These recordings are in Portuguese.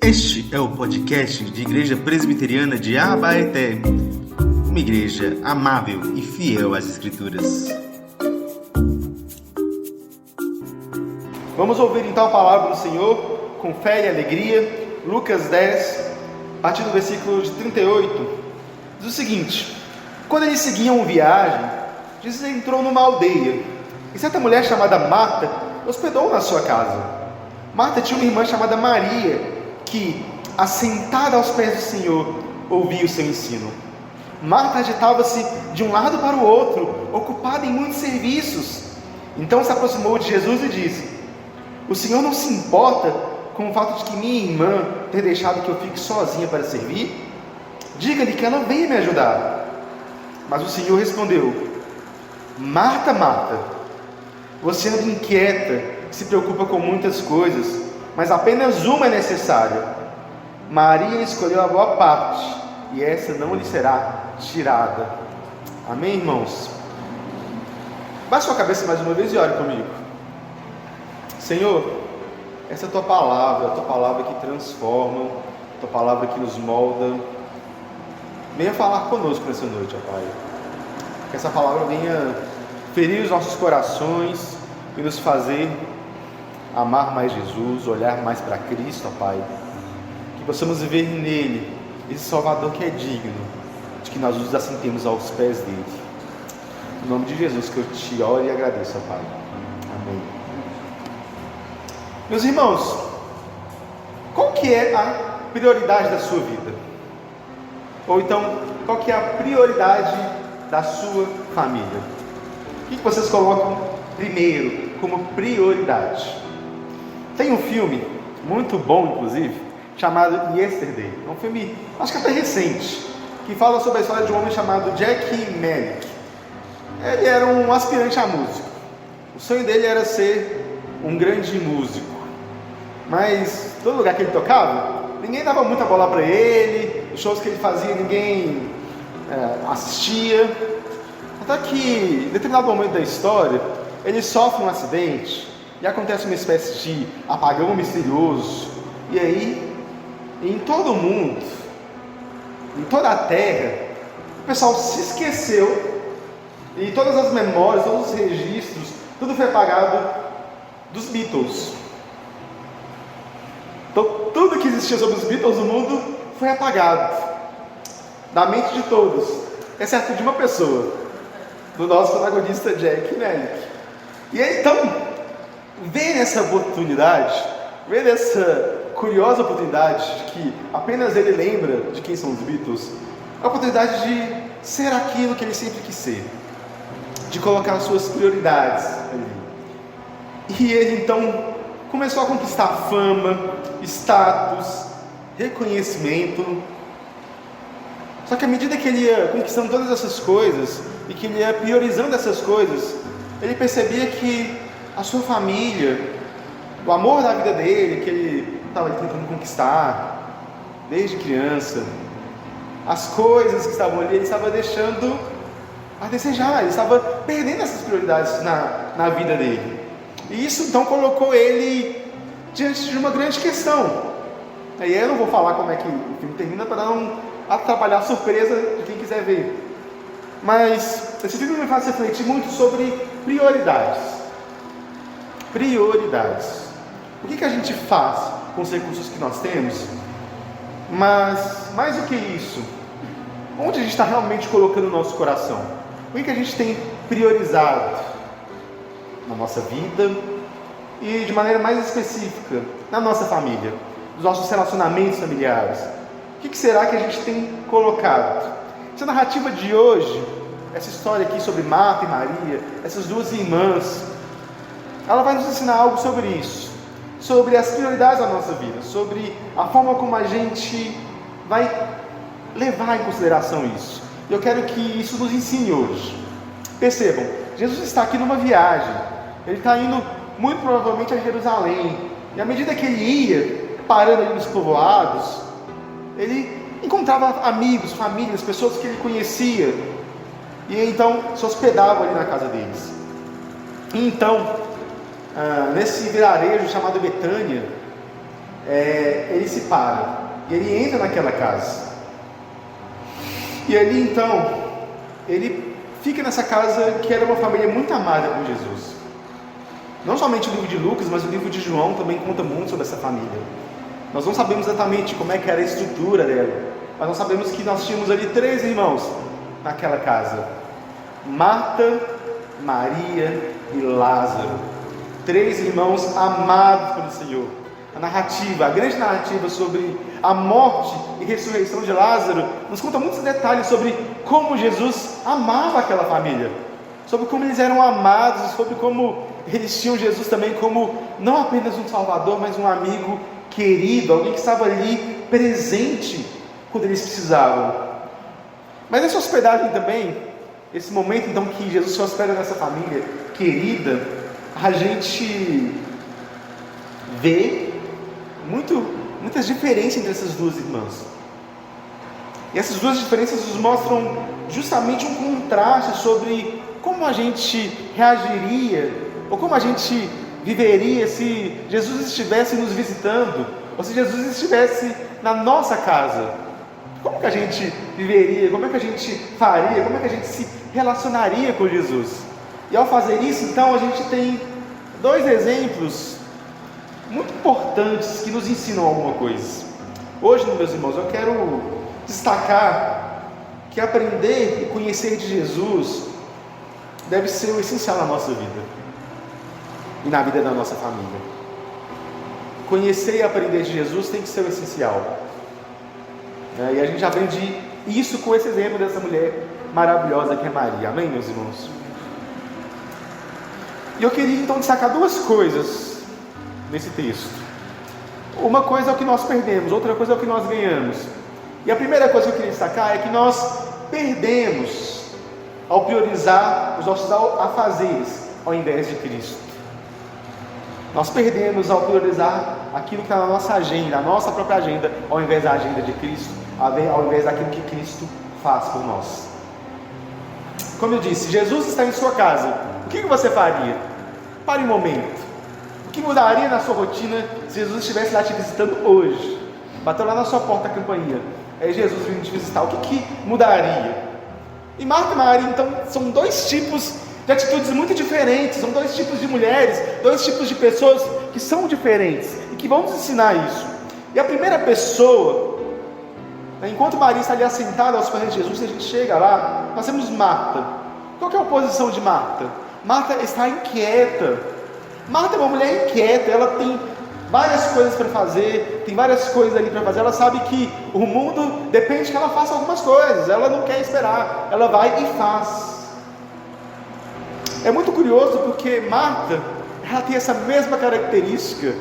Este é o podcast de Igreja Presbiteriana de Abaeté, uma igreja amável e fiel às Escrituras. Vamos ouvir então a palavra do Senhor com fé e alegria. Lucas 10, a partir do versículo de 38, diz o seguinte: quando eles seguiam viagem, Jesus entrou numa aldeia, e certa mulher chamada Marta hospedou na sua casa. Marta tinha uma irmã chamada Maria, que, assentada aos pés do Senhor, ouvia o seu ensino. Marta agitava-se de um lado para o outro, ocupada em muitos serviços. Então se aproximou de Jesus e disse: o Senhor não se importa com o fato de que minha irmã ter deixado que eu fique sozinha para servir? Diga-lhe que ela venha me ajudar. Mas o Senhor respondeu: Marta, Marta, você anda inquieta, se preocupa com muitas coisas, mas apenas uma é necessária. Maria escolheu a boa parte, e essa não lhe será tirada. Amém, irmãos? Baixe sua cabeça mais uma vez e ore comigo. Senhor, essa é a tua palavra que transforma, a tua palavra que nos molda. Venha falar conosco nessa noite, ó Pai. Que essa palavra venha ferir os nossos corações e nos fazer amar mais Jesus, olhar mais para Cristo, ó Pai. Que possamos ver nele esse Salvador que é digno de que nós nos assentemos aos pés dele. Em nome de Jesus que eu te oro e agradeço, ó Pai. Amém. Meus irmãos, qual que é a prioridade da sua vida? Ou então, qual que é a prioridade da sua família? O que vocês colocam primeiro como prioridade? Tem um filme muito bom, inclusive, chamado Yesterday. É um filme, acho que até recente, que fala sobre a história de um homem chamado Jack Manick. Ele era um aspirante a músico. O sonho dele era ser um grande músico. Mas todo lugar que ele tocava, ninguém dava muita bola para ele. Os shows que ele fazia, ninguém assistia. Até que, em determinado momento da história, ele sofre um acidente e acontece uma espécie de apagão misterioso. E aí, em todo o mundo, em toda a terra, o pessoal se esqueceu, e todas as memórias, todos os registros, tudo foi apagado dos Beatles. Então tudo que existia sobre os Beatles no mundo foi apagado da mente de todos, exceto de uma pessoa, do nosso protagonista Jack Manick. E aí, então, vê nessa oportunidade, vê nessa curiosa oportunidade de que apenas ele lembra de quem são os Beatles, a oportunidade de ser aquilo que ele sempre quis ser, de colocar as suas prioridades ali. E ele então começou a conquistar fama, status, reconhecimento. Só que à medida que ele ia conquistando todas essas coisas e que ele ia priorizando essas coisas, ele percebia que a sua família, o amor da vida dele, que ele estava tentando conquistar desde criança, as coisas que estavam ali, ele estava deixando a desejar, ele estava perdendo essas prioridades na vida dele. E isso então colocou ele diante de uma grande questão. Aí eu não vou falar como é que o filme termina para não atrapalhar a surpresa de quem quiser ver. Mas esse filme me faz refletir muito sobre prioridades. Prioridades. O que a gente faz com os recursos que nós temos? Mas, mais do que isso, onde a gente está realmente colocando o nosso coração? O que a gente tem priorizado na nossa vida e, de maneira mais específica, na nossa família, nos nossos relacionamentos familiares? O que será que a gente tem colocado? Essa narrativa de hoje, essa história aqui sobre Marta e Maria, essas duas irmãs, ela vai nos ensinar algo sobre isso, sobre as prioridades da nossa vida, sobre a forma como a gente vai levar em consideração isso. E eu quero que isso nos ensine hoje. Percebam, Jesus está aqui numa viagem, ele está indo muito provavelmente a Jerusalém, e à medida que ele ia parando ali nos povoados, ele encontrava amigos, famílias, pessoas que ele conhecia, e então se hospedava ali na casa deles. E então, nesse vilarejo chamado Betânia, ele se para, e ele entra naquela casa. E ali então, ele fica nessa casa que era uma família muito amada por Jesus. Não somente o livro de Lucas, mas o livro de João também conta muito sobre essa família. Nós não sabemos exatamente como é que era a estrutura dela, mas nós sabemos que nós tínhamos ali 3 irmãos naquela casa: Marta, Maria e Lázaro. 3 irmãos amados pelo Senhor. A grande narrativa sobre a morte e ressurreição de Lázaro nos conta muitos detalhes sobre como Jesus amava aquela família, sobre como eles eram amados, sobre como eles tinham Jesus também como não apenas um salvador, mas um amigo querido, alguém que estava ali presente quando eles precisavam. Mas essa hospedagem também, esse momento então que Jesus se hospeda nessa família querida, a gente vê muitas diferenças entre essas 2 irmãs. E essas 2 diferenças nos mostram justamente um contraste sobre como a gente reagiria, ou como a gente viveria se Jesus estivesse nos visitando, ou se Jesus estivesse na nossa casa. Como que a gente viveria, como é que a gente faria, como é que a gente se relacionaria com Jesus? E ao fazer isso, então, a gente tem 2 exemplos muito importantes que nos ensinam alguma coisa. Hoje, meus irmãos, eu quero destacar que aprender e conhecer de Jesus deve ser o essencial na nossa vida e na vida da nossa família. Conhecer e aprender de Jesus tem que ser o essencial. E a gente aprende isso com esse exemplo dessa mulher maravilhosa que é Maria. Amém, meus irmãos? E eu queria então destacar 2 coisas nesse texto. Uma coisa é o que nós perdemos, outra coisa é o que nós ganhamos. E a primeira coisa que eu queria destacar é que nós perdemos ao priorizar os nossos afazeres ao invés de Cristo. Nós perdemos ao priorizar aquilo que está na nossa agenda, a nossa própria agenda, ao invés da agenda de Cristo, ao invés daquilo que Cristo faz por nós. Como eu disse, Jesus está em sua casa. O que você faria? Pare um momento. O que mudaria na sua rotina se Jesus estivesse lá te visitando hoje? Bateu lá na sua porta a campainha, é Jesus vindo te visitar. O que mudaria? E Marta e Maria, então, são 2 tipos de atitudes muito diferentes. São 2 tipos de mulheres, 2 tipos de pessoas que são diferentes e que vão nos ensinar isso. E a primeira pessoa, enquanto Maria está ali assentada aos pés de Jesus, a gente chega lá, nós temos Marta. Qual que é a posição de Marta? Marta está inquieta. Marta é uma mulher inquieta, ela tem várias coisas para fazer, tem várias coisas ali para fazer. Ela sabe que o mundo depende que ela faça algumas coisas, ela não quer esperar, ela vai e faz. É muito curioso porque Marta, ela tem essa mesma característica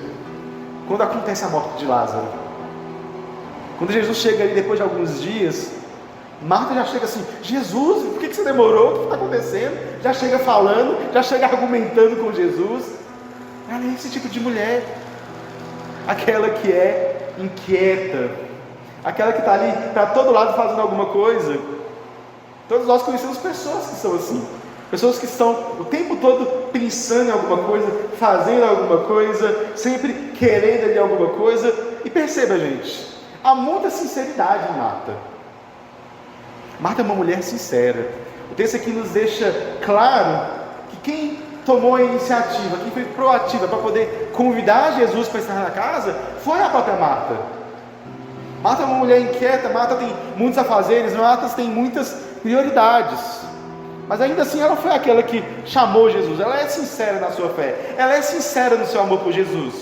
quando acontece a morte de Lázaro. Quando Jesus chega ali depois de alguns dias, Marta já chega assim: Jesus, por que você demorou? O que está acontecendo? Já chega falando, já chega argumentando com Jesus. Ela é esse tipo de mulher, aquela que é inquieta, aquela que está ali para todo lado fazendo alguma coisa. Todos nós conhecemos pessoas que são assim, pessoas que estão o tempo todo pensando em alguma coisa, fazendo alguma coisa, sempre querendo ali alguma coisa. E perceba, gente, há muita sinceridade em Marta. Marta é uma mulher sincera. O texto aqui nos deixa claro que quem tomou a iniciativa, quem foi proativa para poder convidar Jesus para estar na casa, foi a própria Marta. Marta é uma mulher inquieta, Marta tem muitos afazeres, Marta tem muitas prioridades, mas ainda assim ela foi aquela que chamou Jesus. Ela é sincera na sua fé, ela é sincera no seu amor por Jesus,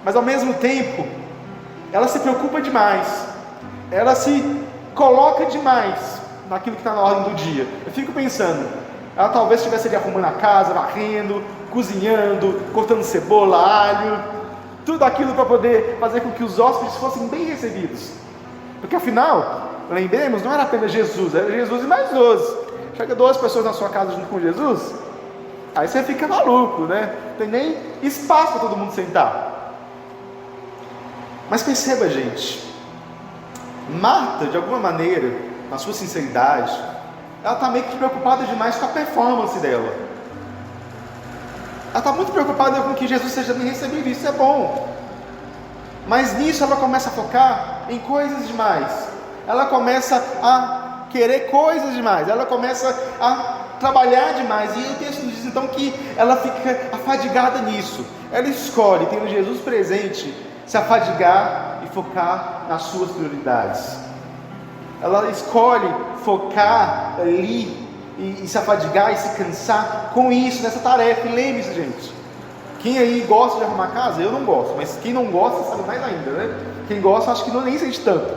mas ao mesmo tempo ela se preocupa demais, ela se coloca demais naquilo que está na ordem do dia. Eu fico pensando, ela talvez estivesse ali arrumando a casa, varrendo, cozinhando, cortando cebola, alho, tudo aquilo para poder fazer com que os hóspedes fossem bem recebidos, porque afinal, lembremos, não era apenas Jesus, era Jesus e mais 12. Chega 12 pessoas na sua casa junto com Jesus, aí você fica maluco, né? Não tem nem espaço para todo mundo sentar. Mas perceba, gente, Marta, de alguma maneira, na sua sinceridade, ela está meio que preocupada demais com a performance dela. Ela está muito preocupada com que Jesus seja bem recebido. Isso é bom. Mas nisso ela começa a focar em coisas demais. Ela começa a querer coisas demais. Ela começa a trabalhar demais. E o texto diz então que ela fica afadigada nisso. Ela escolhe, tendo Jesus presente, se afadigar e focar nas suas prioridades. Ela escolhe focar ali e se afadigar e se cansar com isso, nessa tarefa. E lembre-se, gente, quem aí gosta de arrumar casa? Eu não gosto, mas quem não gosta sabe mais ainda, né? Quem gosta acho que não nem sente tanto,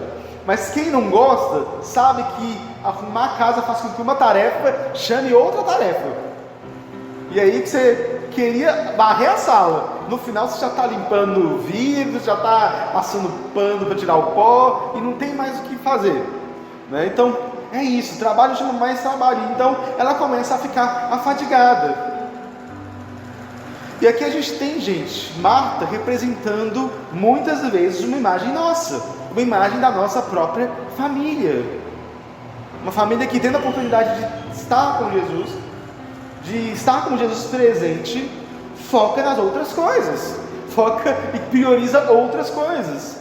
mas quem não gosta sabe que arrumar a casa faz com que uma tarefa chame outra tarefa. E aí que você queria varrer a sala, no final você já está limpando o vidro, já está passando pano para tirar o pó e não tem mais o que fazer, né? Então é isso, trabalho chama mais trabalho. Então ela começa a ficar afadigada. E aqui a gente tem, gente, Marta representando muitas vezes uma imagem nossa, uma imagem da nossa própria família. Uma família que, tendo a oportunidade de estar com Jesus presente, foca nas outras coisas, foca e prioriza outras coisas.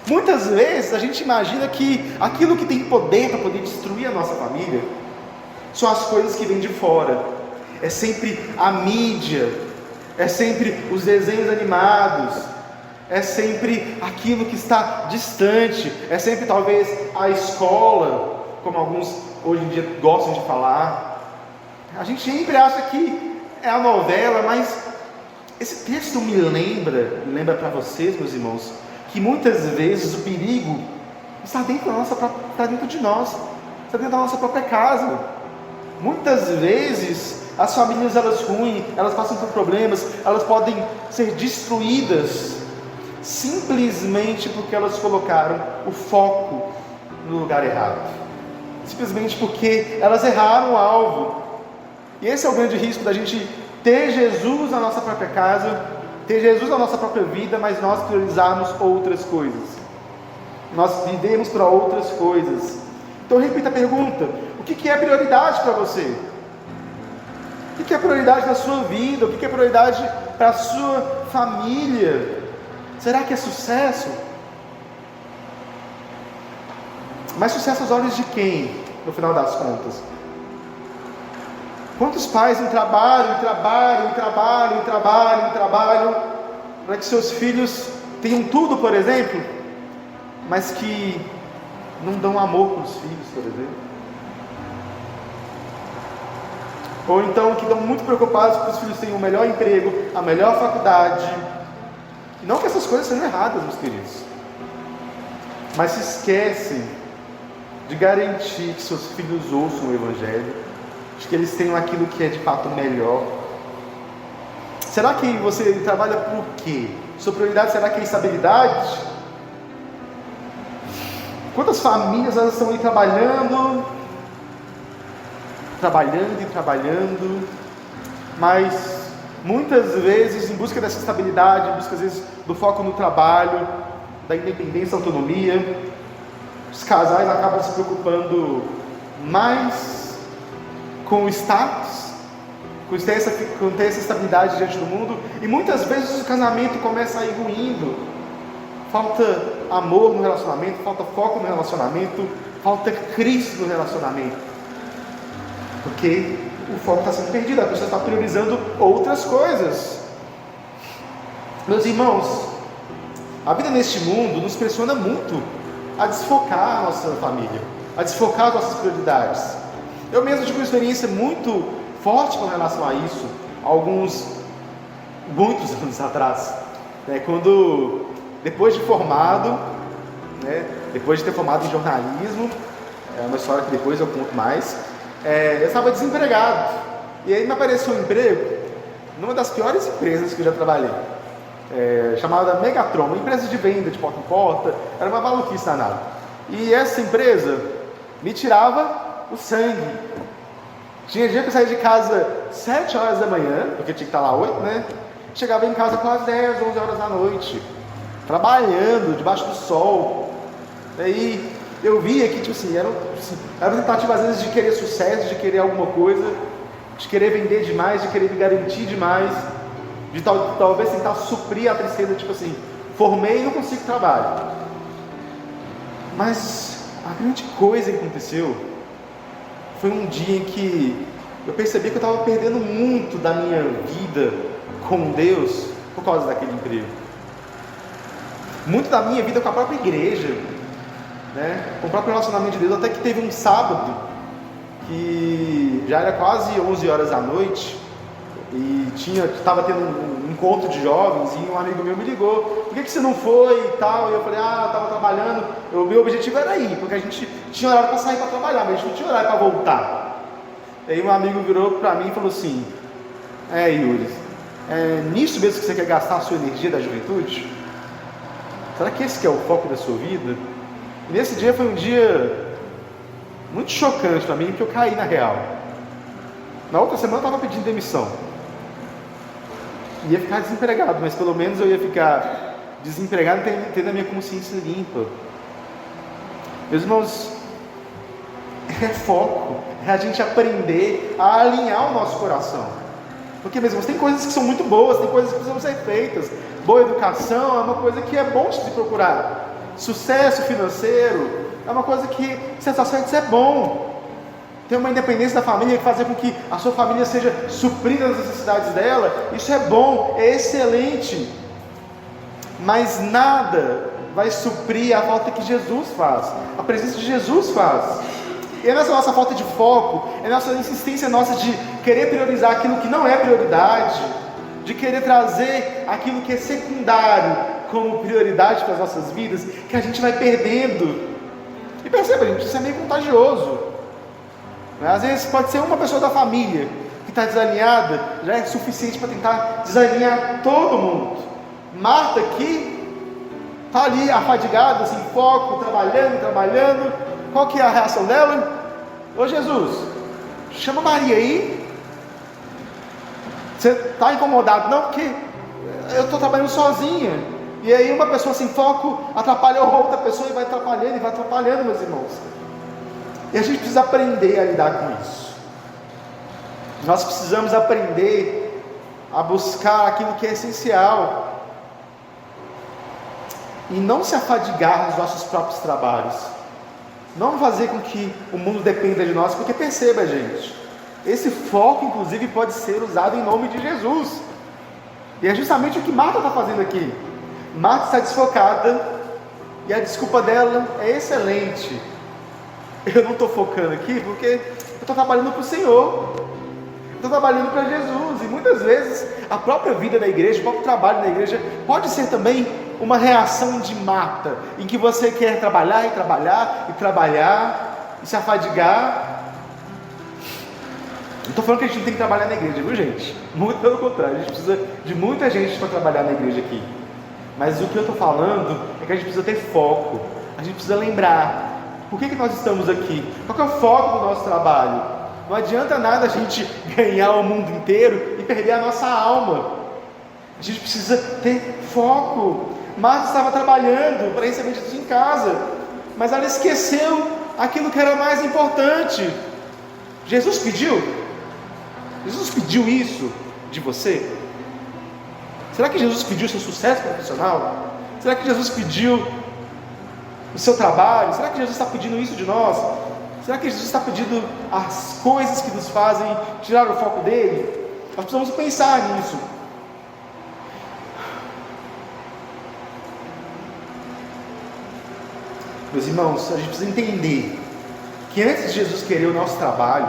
Muitas vezes a gente imagina que aquilo que tem poder para poder destruir a nossa família são as coisas que vêm de fora. É sempre a mídia, é sempre os desenhos animados, é sempre aquilo que está distante, é sempre talvez a escola, como alguns hoje em dia gostam de falar. A gente sempre acha que é a novela, mas esse texto me lembra para vocês, meus irmãos, que muitas vezes o perigo está dentro de nós, está dentro da nossa própria casa. Muitas vezes as famílias elas passam por problemas, elas podem ser destruídas simplesmente porque elas colocaram o foco no lugar errado, simplesmente porque elas erraram o alvo. E esse é o grande risco da gente ter Jesus na nossa própria casa, ter Jesus na nossa própria vida, mas nós priorizarmos outras coisas, nós vivemos para outras coisas. Então repita a pergunta: o que é prioridade para você? O que é prioridade na sua vida? O que é prioridade para a sua família? Será que é sucesso? Mas sucesso aos olhos de quem, no final das contas? Quantos pais não trabalham para que seus filhos tenham tudo, por exemplo, mas que não dão amor para os filhos, por exemplo? Ou então que estão muito preocupados que os filhos tenham o melhor emprego, a melhor faculdade. E não que essas coisas sejam erradas, meus queridos, mas se esquecem de garantir que seus filhos ouçam o Evangelho, de que eles tenham aquilo que é de fato melhor. Será que você trabalha por quê? Sua prioridade será que é estabilidade? Quantas famílias elas estão aí trabalhando, mas muitas vezes em busca dessa estabilidade, em busca às vezes do foco no trabalho, da independência, autonomia, os casais acabam se preocupando mais com o status, com ter essa estabilidade diante do mundo, e muitas vezes o casamento começa a ir ruindo. Falta amor no relacionamento, falta foco no relacionamento, falta Cristo no relacionamento, porque o foco está sendo perdido, a pessoa está priorizando outras coisas. Meus irmãos, a vida neste mundo nos pressiona muito a desfocar a nossa família, a desfocar as nossas prioridades. Eu mesmo tive uma experiência muito forte com relação a isso, muitos anos atrás, quando, depois de formado, depois de ter formado em jornalismo, é uma história que depois eu conto mais, eu estava desempregado, e aí me apareceu um emprego numa das piores empresas que eu já trabalhei, chamada Megatron, uma empresa de venda de porta em porta, era uma maluquice danada. E essa empresa me tirava o sangue. Tinha dia que eu saía de casa 7 horas da manhã, porque tinha que estar lá 8, né? Chegava em casa quase 10, 11 horas da noite, trabalhando debaixo do sol. Aí eu via que era uma tentativa às vezes de querer sucesso, de querer alguma coisa, de querer vender demais, de querer me garantir demais, de talvez tentar suprir a tristeza, formei e não consigo trabalho. Mas a grande coisa que aconteceu foi um dia em que eu percebi que eu estava perdendo muito da minha vida com Deus por causa daquele emprego. Muito da minha vida com a própria igreja, né? Com o próprio relacionamento de Deus. Até que teve um sábado que já era quase 11 horas da noite e estava tendo um encontro de jovens e um amigo meu me ligou: por que você não foi e tal? E eu falei: eu estava trabalhando. O meu objetivo era ir, porque a gente tinha horário para sair para trabalhar, mas a gente não tinha horário para voltar. E aí um amigo virou para mim e falou assim: Yuri, nisso mesmo que você quer gastar a sua energia da juventude? Será que esse que é o foco da sua vida? E nesse dia foi um dia muito chocante para mim, porque eu caí na real. Na outra semana eu estava pedindo demissão. Ia ficar desempregado, mas pelo menos eu ia ficar desempregado tendo a minha consciência limpa. Meus irmãos, é foco, é a gente aprender a alinhar o nosso coração. Porque, meus irmãos, tem coisas que são muito boas, tem coisas que precisam ser feitas. Boa educação é uma coisa que é bom de se procurar. Sucesso financeiro é uma coisa que, em certos aspectos, é bom. Ter uma independência da família, fazer com que a sua família seja suprida nas necessidades dela, isso é bom, é excelente. Mas nada vai suprir a falta que Jesus faz, a presença de Jesus faz. E é nessa nossa falta de foco, é nessa insistência nossa de querer priorizar aquilo que não é prioridade, de querer trazer aquilo que é secundário como prioridade para as nossas vidas, que a gente vai perdendo. E perceba, gente, isso é meio contagioso. Às vezes pode ser uma pessoa da família que está desalinhada, já é suficiente para tentar desalinhar todo mundo. Marta aqui está ali afadigada, sem foco, trabalhando. Qual que é a reação dela? Ô Jesus, chama Maria aí. Você está incomodado? Não, porque eu estou trabalhando sozinha. E aí uma pessoa sem foco atrapalha outra pessoa e vai atrapalhando, meus irmãos. E a gente precisa aprender a lidar com isso. Nós precisamos aprender a buscar aquilo que é essencial e não se afadigar nos nossos próprios trabalhos. Não fazer com que o mundo dependa de nós, porque perceba, gente, esse foco inclusive pode ser usado em nome de Jesus. E é justamente o que Marta está fazendo aqui. Marta está desfocada e a desculpa dela é excelente. Eu não estou focando aqui porque eu estou trabalhando para o Senhor, eu estou trabalhando para Jesus. E muitas vezes a própria vida da igreja, o próprio trabalho da igreja pode ser também uma reação de Marta, em que você quer trabalhar e se afadigar. Não estou falando que a gente não tem que trabalhar na igreja, viu, gente? Muito pelo contrário, a gente precisa de muita gente para trabalhar na igreja aqui. Mas o que eu estou falando é que a gente precisa ter foco, a gente precisa lembrar por que nós estamos aqui, qual que é o foco do nosso trabalho. Não adianta nada a gente ganhar o mundo inteiro e perder a nossa alma. A gente precisa ter foco. Marta estava trabalhando para receber Jesus em casa, mas ela esqueceu aquilo que era mais importante. Jesus pediu isso de você? Será que Jesus pediu o seu sucesso profissional? Será que Jesus pediu o seu trabalho? Será que Jesus está pedindo isso de nós? Será que Jesus está pedindo as coisas que nos fazem tirar o foco dele? Nós precisamos pensar nisso. Meus irmãos, a gente precisa entender que antes de Jesus querer o nosso trabalho,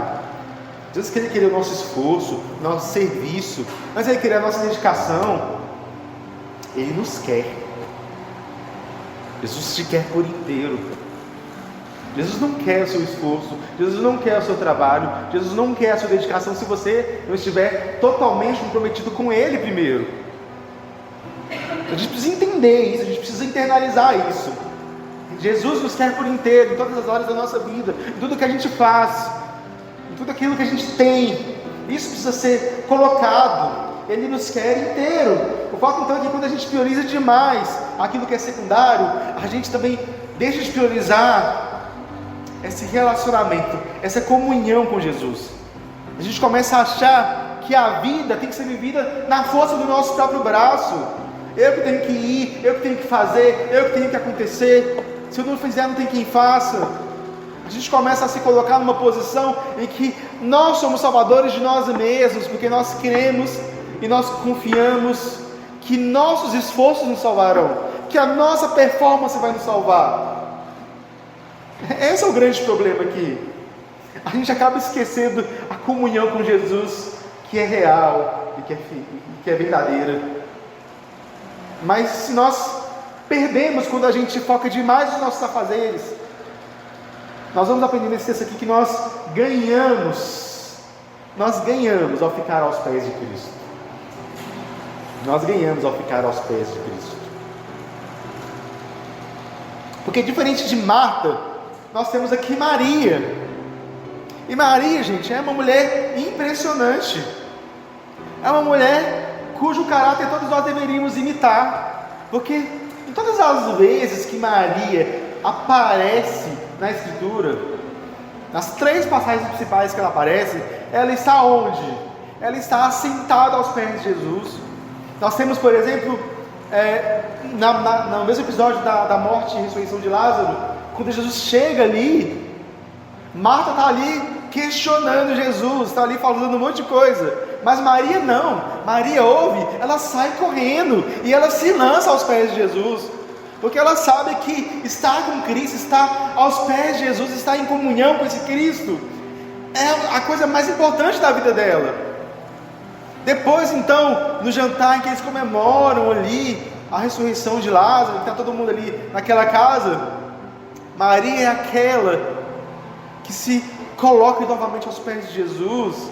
Jesus querer o nosso esforço, o nosso serviço, antes de Ele querer a nossa dedicação, Ele nos quer. Jesus te quer por inteiro. Jesus não quer o seu esforço, Jesus não quer o seu trabalho, Jesus não quer a sua dedicação se você não estiver totalmente comprometido com Ele primeiro. A gente precisa entender isso, a gente precisa internalizar isso. Jesus nos quer por inteiro, em todas as áreas da nossa vida, em tudo que a gente faz, em tudo aquilo que a gente tem. Isso precisa ser colocado. Ele nos quer inteiro. O fato então é que quando a gente prioriza demais aquilo que é secundário, a gente também deixa de priorizar esse relacionamento, essa comunhão com Jesus. A gente começa a achar que a vida tem que ser vivida na força do nosso próprio braço. eu que tenho que ir, eu que tenho que fazer, eu que tenho que acontecer, se eu não fizer não tem quem faça. A gente começa a se colocar numa posição em que nós somos salvadores de nós mesmos, porque nós cremos e nós confiamos que nossos esforços nos salvarão, que a nossa performance vai nos salvar. Esse é o grande problema aqui. A gente acaba esquecendo a comunhão com Jesus, que é real e que é verdadeira. Mas se nós perdemos quando a gente foca demais nos nossos afazeres, nós vamos aprender nesse texto aqui que nós ganhamos ao ficar aos pés de Cristo. Nós ganhamos ao ficar aos pés de Cristo. Porque diferente de Marta, nós temos aqui Maria. E Maria, gente, é uma mulher impressionante. É uma mulher cujo caráter todos nós deveríamos imitar. Porque em todas as vezes que Maria aparece na Escritura, nas 3 passagens principais que ela aparece, ela está onde? Ela está assentada aos pés de Jesus. Nós temos, por exemplo, no mesmo episódio da morte e ressurreição de Lázaro, quando Jesus chega ali, Marta está ali questionando Jesus, está ali falando um monte de coisa, mas Maria não. Maria ouve, ela sai correndo e ela se lança aos pés de Jesus, porque ela sabe que estar com Cristo, estar aos pés de Jesus, estar em comunhão com esse Cristo é a coisa mais importante da vida dela. Depois então, no jantar em que eles comemoram ali a ressurreição de Lázaro, está todo mundo ali naquela casa, Maria é aquela que se coloca novamente aos pés de Jesus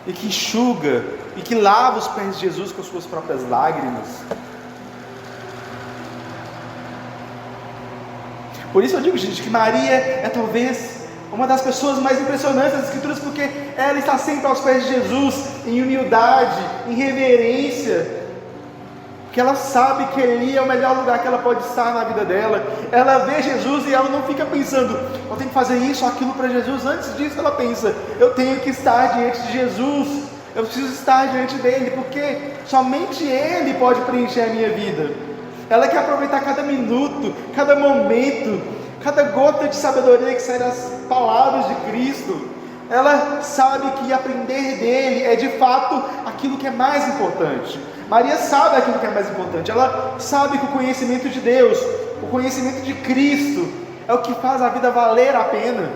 e que enxuga e que lava os pés de Jesus com as suas próprias lágrimas. Por isso eu digo, gente, que Maria é talvez uma das pessoas mais impressionantes das Escrituras, porque ela está sempre aos pés de Jesus, em humildade, em reverência, porque ela sabe que ali é o melhor lugar que ela pode estar na vida dela. Ela vê Jesus e ela não fica pensando, eu tenho que fazer isso ou aquilo para Jesus. Antes disso ela pensa, eu tenho que estar diante de Jesus, eu preciso estar diante dele, porque somente ele pode preencher a minha vida. Ela quer aproveitar cada minuto, cada momento, cada gota de sabedoria que sai das palavras de Cristo. Ela sabe que aprender dele é de fato aquilo que é mais importante. Maria sabe aquilo que é mais importante. Ela sabe que o conhecimento de Deus, o conhecimento de Cristo é o que faz a vida valer a pena.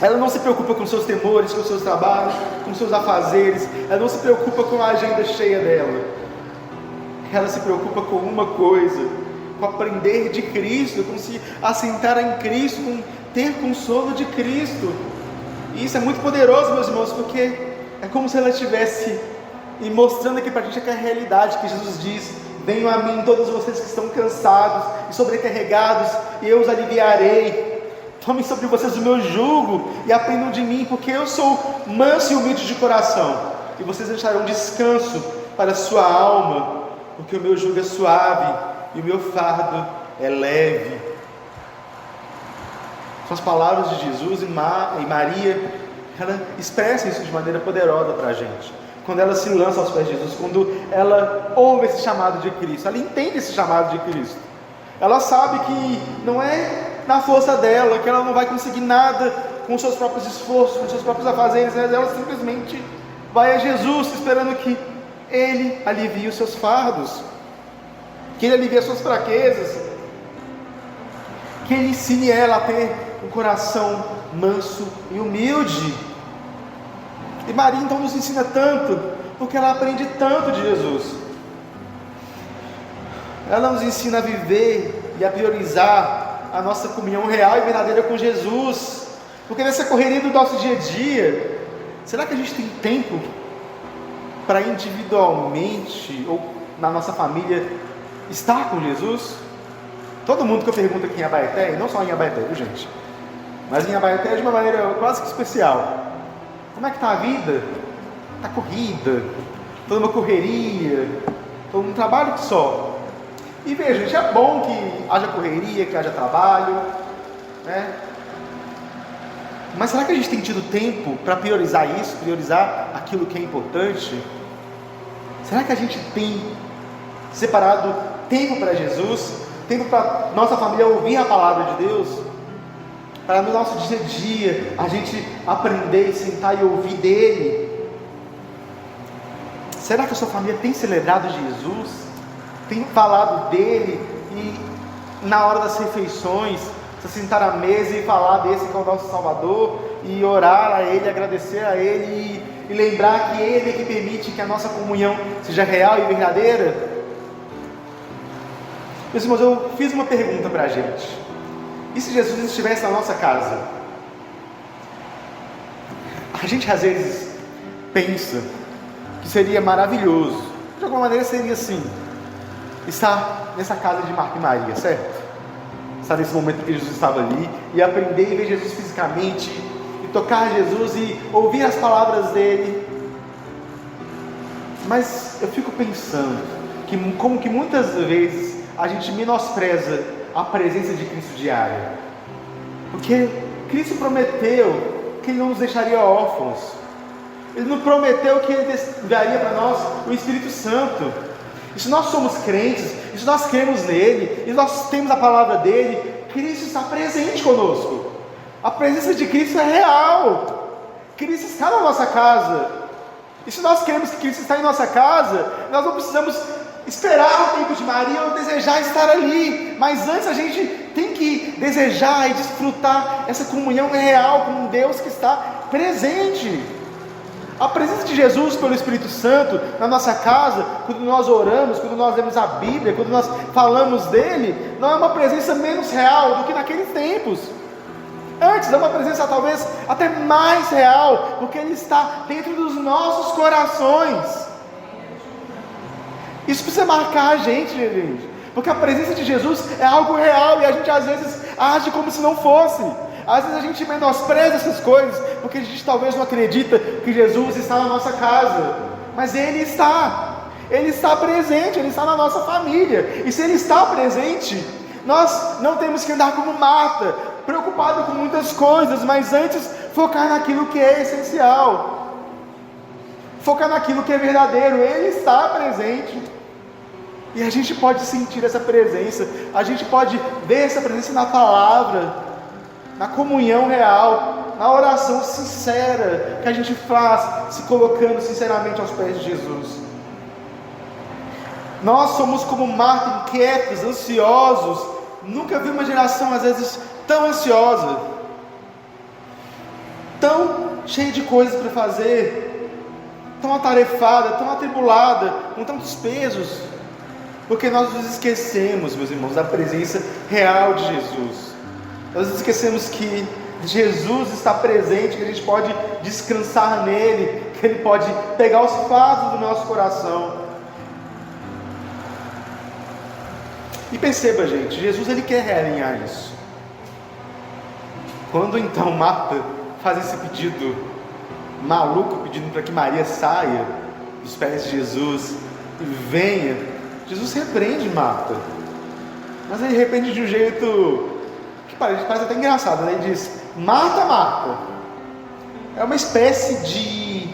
Ela não se preocupa com seus temores, com seus trabalhos, com seus afazeres. Ela não se preocupa com a agenda cheia dela. Ela se preocupa com uma coisa, com aprender de Cristo, com se assentar em Cristo, com ter consolo de Cristo. E isso é muito poderoso, meus irmãos, porque é como se ela estivesse e mostrando aqui para a gente que é a realidade que Jesus diz: venham a mim todos vocês que estão cansados e sobrecarregados, e eu os aliviarei. Tomem sobre vocês o meu jugo e aprendam de mim, porque eu sou manso e humilde de coração, e vocês acharão descanso para a sua alma, porque o meu jugo é suave e o meu fardo é leve. São as palavras de Jesus, e Maria, ela expressa isso de maneira poderosa para a gente. Quando ela se lança aos pés de Jesus, quando ela ouve esse chamado de Cristo, ela entende esse chamado de Cristo. Ela sabe que não é na força dela, que ela não vai conseguir nada com seus próprios esforços, com seus próprios afazeres, mas ela simplesmente vai a Jesus, esperando que Ele alivie os seus fardos, que Ele alivie as suas fraquezas, que Ele ensine ela a ter um coração manso e humilde. E Maria então nos ensina tanto, porque ela aprende tanto de Jesus. Ela nos ensina a viver e a priorizar a nossa comunhão real e verdadeira com Jesus, porque nessa correria do nosso dia a dia, será que a gente tem tempo para individualmente ou na nossa família estar com Jesus? Todo mundo que eu pergunto aqui em Abaeté, e não só em Abaeté, viu, gente, mas em Abaeté de uma maneira quase que especial: como é que está a vida? Está corrida, toda uma correria, todo um trabalho que só. E veja, gente, é bom que haja correria, que haja trabalho, né? Mas será que a gente tem tido tempo para priorizar isso, priorizar aquilo que é importante? Será que a gente tem separado tempo para Jesus, tempo para nossa família ouvir a palavra de Deus, para no nosso dia a dia a gente aprender, sentar e ouvir dele. Será que a sua família tem celebrado Jesus? Tem falado dele? E na hora das refeições, se sentar à mesa e falar desse que é o nosso Salvador, e orar a ele, agradecer a ele, e lembrar que ele é que permite que a nossa comunhão seja real e verdadeira? Meus irmãos, eu fiz uma pergunta para a gente: e se Jesus estivesse na nossa casa? A gente às vezes pensa que seria maravilhoso, de alguma maneira seria assim, estar nessa casa de Marta e Maria, certo? Estar nesse momento que Jesus estava ali, e aprender e ver Jesus fisicamente, e tocar Jesus e ouvir as palavras dele. Mas eu fico pensando que como que muitas vezes a gente menospreza a presença de Cristo diária, porque Cristo prometeu que Ele não nos deixaria órfãos. Ele nos prometeu que Ele daria para nós o Espírito Santo. E se nós somos crentes, e se nós cremos nele, e nós temos a palavra dele, Cristo está presente conosco. A presença de Cristo é real. Cristo está na nossa casa. E se nós queremos que Cristo está em nossa casa, nós não precisamos esperar o tempo de Maria ou desejar estar ali. Mas antes a gente tem que desejar e desfrutar essa comunhão real com um Deus que está presente. A presença de Jesus pelo Espírito Santo na nossa casa, quando nós oramos, quando nós lemos a Bíblia, quando nós falamos dele, não é uma presença menos real do que naqueles tempos. Antes é uma presença talvez até mais real, porque ele está dentro dos nossos corações. Isso precisa marcar a gente, porque a presença de Jesus é algo real e a gente às vezes age como se não fosse. Às vezes a gente menospreza essas coisas, porque a gente talvez não acredita que Jesus está na nossa casa, mas Ele está presente, Ele está na nossa família, e se Ele está presente, nós não temos que andar como Marta, preocupado com muitas coisas, mas antes focar naquilo que é essencial, focar naquilo que é verdadeiro. Ele está presente, e a gente pode sentir essa presença, a gente pode ver essa presença na palavra, na comunhão real, na oração sincera que a gente faz, se colocando sinceramente aos pés de Jesus. Nós somos como Marta, inquietos, ansiosos. Nunca vi uma geração às vezes tão ansiosa, tão cheia de coisas para fazer, tão atarefada, tão atribulada, com tantos pesos, porque nós nos esquecemos, meus irmãos, da presença real de Jesus. Nós esquecemos que Jesus está presente, que a gente pode descansar nele, que Ele pode pegar os fardos do nosso coração. E perceba, gente, Jesus Ele quer realinhar isso. Quando então Marta faz esse pedido maluco, pedindo para que Maria saia dos pés de Jesus e venha, Jesus repreende Marta, mas Ele repreende de um jeito que parece até engraçado, né? Ele diz: Marta, Marta. É uma espécie de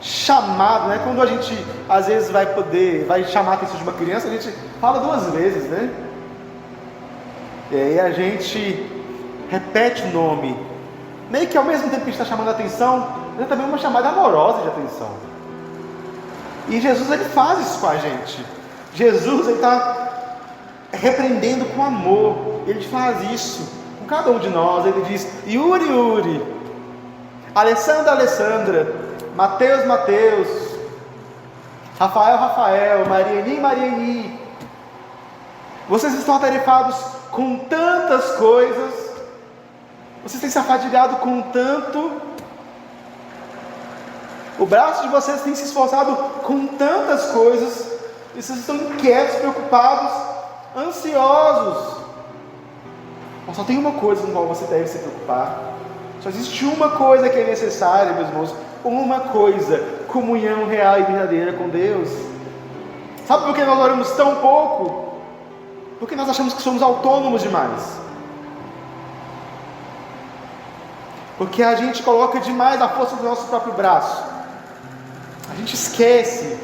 chamado, né? Quando a gente às vezes vai chamar a atenção de uma criança, a gente fala duas vezes, né? E aí a gente repete o nome, meio que ao mesmo tempo que a gente está chamando a atenção, é também uma chamada amorosa de atenção. E Jesus Ele faz isso com a gente. Jesus Ele está repreendendo com amor. Ele faz isso com cada um de nós. Ele diz: Yuri, Yuri, Alessandra, Alessandra, Mateus, Mateus, Rafael, Rafael, Marieni, Marieni. Vocês estão atarefados com tantas coisas, vocês têm se afadigado com tanto, o braço de vocês tem se esforçado com tantas coisas, e vocês estão inquietos, preocupados, ansiosos. Mas só tem uma coisa com a qual você deve se preocupar. Só existe uma coisa que é necessária, meus irmãos. Uma coisa: comunhão real e verdadeira com Deus. Sabe por que nós oramos tão pouco? Porque nós achamos que somos autônomos demais. Porque a gente coloca demais a força do nosso próprio braço. A gente esquece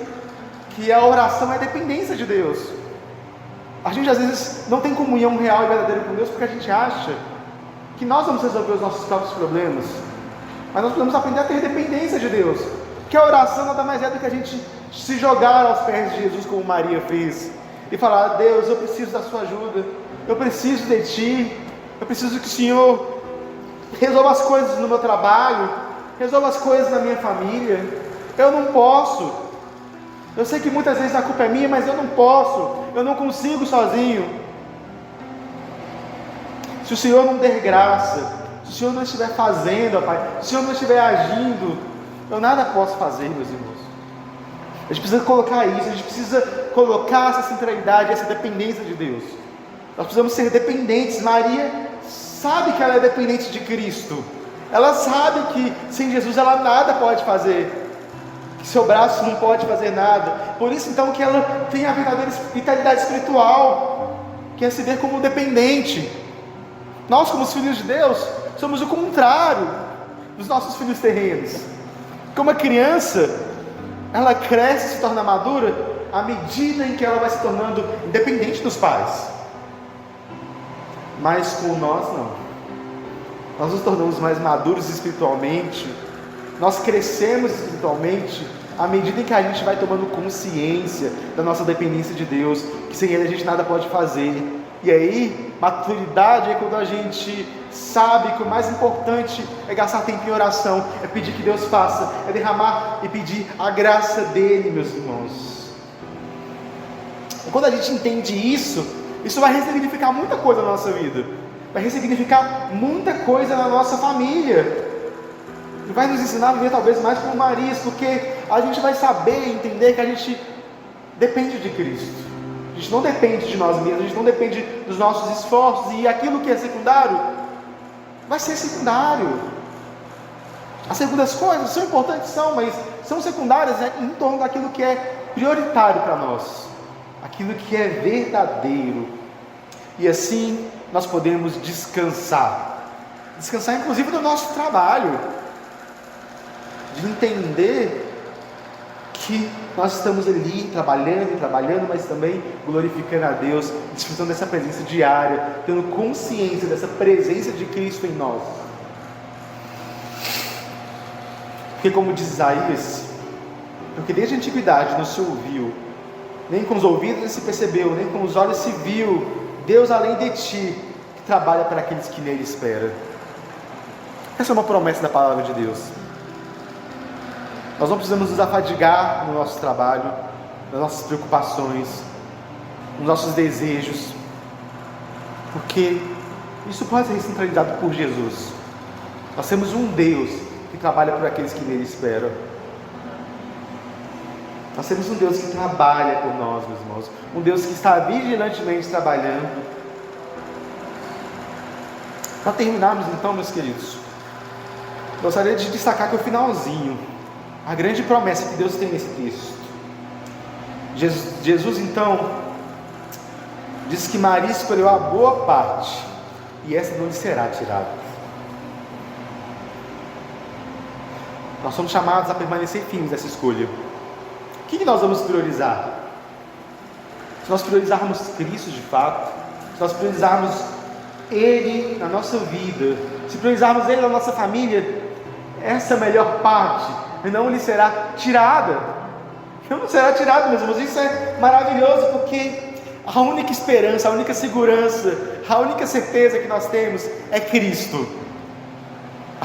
que a oração é dependência de Deus. A gente às vezes não tem comunhão real e verdadeira com Deus porque a gente acha que nós vamos resolver os nossos próprios problemas, mas nós precisamos aprender a ter dependência de Deus, porque a oração nada mais é do que a gente se jogar aos pés de Jesus, como Maria fez, e falar: Deus, eu preciso da sua ajuda, eu preciso de Ti, eu preciso que o Senhor resolva as coisas no meu trabalho, resolva as coisas na minha família. Eu não posso, eu sei que muitas vezes a culpa é minha, mas eu não posso, eu não consigo sozinho. Se o Senhor não der graça, se o Senhor não estiver fazendo, ó Pai, se o Senhor não estiver agindo, eu nada posso fazer, meus irmãos. A gente precisa colocar isso, a gente precisa colocar essa centralidade, essa dependência de Deus. Nós precisamos ser dependentes. Maria sabe que ela é dependente de Cristo, ela sabe que sem Jesus ela nada pode fazer, que seu braço não pode fazer nada. Por isso então que ela tem a verdadeira vitalidade espiritual, que é se ver como dependente. Nós, como os filhos de Deus, somos o contrário dos nossos filhos terrenos. Como a criança, ela cresce e se torna madura à medida em que ela vai se tornando independente dos pais. Mas com nós não. Nós nos tornamos mais maduros espiritualmente, nós crescemos espiritualmente à medida em que a gente vai tomando consciência da nossa dependência de Deus, que sem Ele a gente nada pode fazer. E aí, maturidade é quando a gente sabe que o mais importante é gastar tempo em oração, é pedir que Deus faça, é derramar e pedir a graça dEle, meus irmãos. E quando a gente entende isso, isso vai ressignificar muita coisa na nossa vida, vai ressignificar muita coisa na nossa família, e vai nos ensinar a viver talvez mais como Marias, porque a gente vai saber entender que a gente depende de Cristo. A gente não depende de nós mesmos, a gente não depende dos nossos esforços, e aquilo que é secundário, vai ser secundário. As segundas coisas são importantes, mas são secundárias em torno daquilo que é prioritário para nós, aquilo que é verdadeiro. E assim nós podemos descansar inclusive do nosso trabalho, de entender que nós estamos ali trabalhando, mas também glorificando a Deus, desfrutando dessa presença diária, tendo consciência dessa presença de Cristo em nós. Porque como diz Isaías, porque desde a antiguidade não se ouviu, nem com os ouvidos se percebeu, nem com os olhos se viu, Deus além de ti, que trabalha para aqueles que nele esperam. Essa é uma promessa da palavra de Deus. Nós não precisamos nos afadigar no nosso trabalho, nas nossas preocupações, nos nossos desejos, porque isso pode ser centralizado por Jesus. Nós temos um Deus que trabalha por aqueles que nele esperam. Nós temos um Deus que trabalha por nós, meus irmãos, um Deus que está vigilantemente trabalhando. Para terminarmos então, meus queridos, gostaria de destacar que o finalzinho, a grande promessa que Deus tem nesse texto. Jesus então diz que Maria escolheu a boa parte, e essa não lhe será tirada. Nós somos chamados a permanecer firmes nessa escolha. O que nós vamos priorizar? Se nós priorizarmos Cristo de fato, se nós priorizarmos Ele na nossa vida, se priorizarmos Ele na nossa família, essa melhor parte não lhe será tirada. Não será tirada, meus irmãos. Isso é maravilhoso, porque a única esperança, a única segurança, a única certeza que nós temos é Cristo.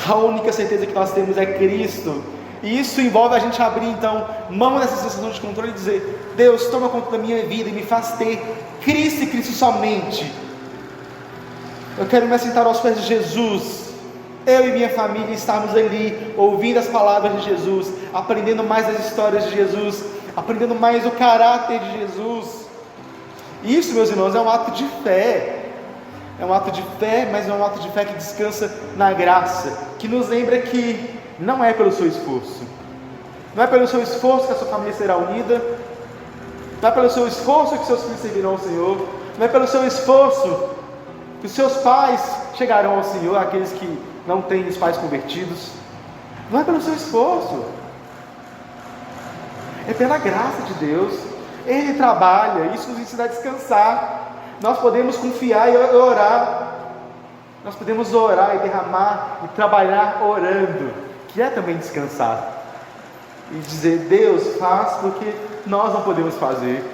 A única certeza que nós temos é Cristo. E isso envolve a gente abrir então mão dessa sensação de controle e dizer: Deus, toma conta da minha vida e me faz ter Cristo e Cristo somente. Eu quero me assentar aos pés de Jesus, eu e minha família estarmos ali, ouvindo as palavras de Jesus, aprendendo mais as histórias de Jesus, aprendendo mais o caráter de Jesus. Isso, meus irmãos, é um ato de fé. É um ato de fé, mas é um ato de fé que descansa na graça, que nos lembra que não é pelo seu esforço, não é pelo seu esforço que a sua família será unida, não é pelo seu esforço que seus filhos servirão ao Senhor, não é pelo seu esforço que os seus pais chegarão ao Senhor, aqueles que não têm os pais convertidos. Não é pelo seu esforço, é pela graça de Deus. Ele trabalha, isso nos ensina a descansar. Nós podemos confiar e orar. Nós podemos orar e derramar e trabalhar orando, que é também descansar. E dizer: Deus, faz porque nós não podemos fazer.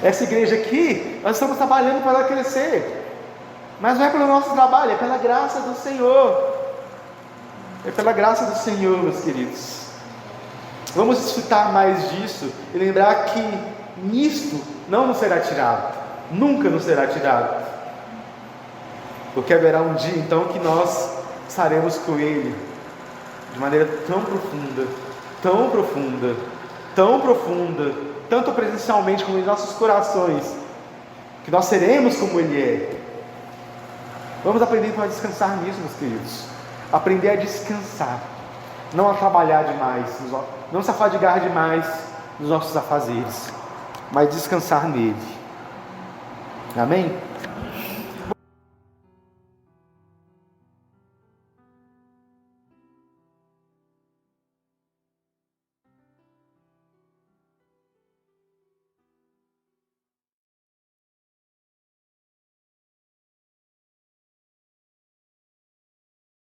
Essa igreja aqui, nós estamos trabalhando para ela crescer. Mas não é pelo nosso trabalho, é pela graça do Senhor. É pela graça do Senhor, meus queridos. Vamos desfrutar mais disso e lembrar que nisto não nos será tirado, nunca nos será tirado, porque haverá um dia então que nós estaremos com Ele de maneira tão profunda, tão profunda, tão profunda, tanto presencialmente como em nossos corações, que nós seremos como Ele é. Vamos aprender a descansar nisso, meus queridos. Aprender a descansar, não a trabalhar demais, não se afadigar demais nos nossos afazeres, mas descansar nele. Amém?